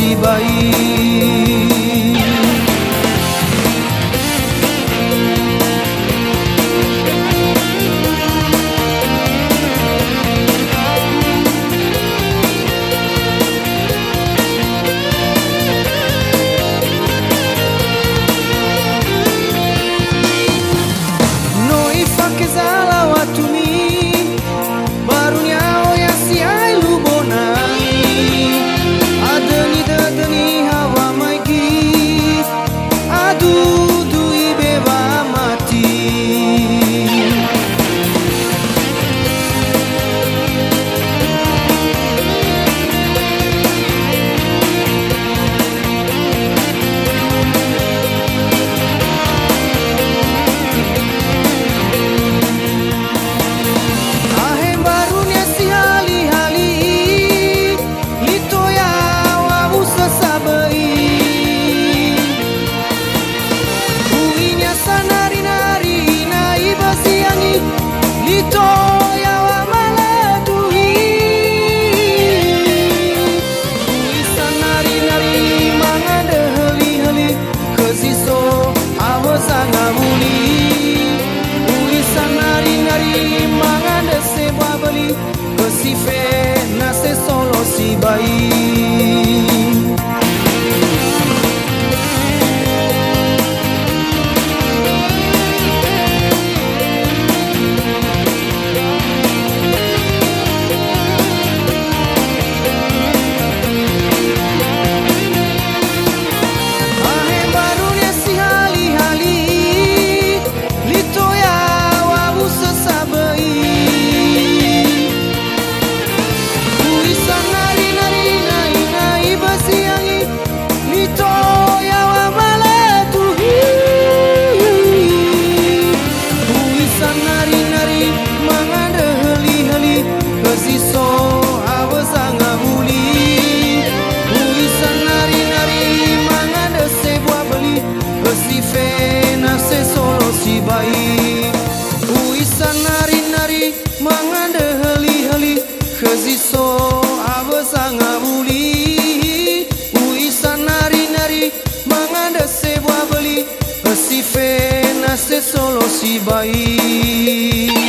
Si baik no ifake zala watumi barunya oya si ai lubonai adani hawa maiki adu ibeba mati ahem barunya si hali-hali lito ya wabu sesabai uinya sanari-nari nai basiangi lito ya wa maladuhi ui sanari-nari mangada heli-heli kesiso awasanga muli ui sanari-nari mangada sewa beli kesife nase solo si baik si baik ui sanari-nari manganda heli-heli keziso abasanga uli ui sanari-nari manganda sebuah beli sife nase solo si baik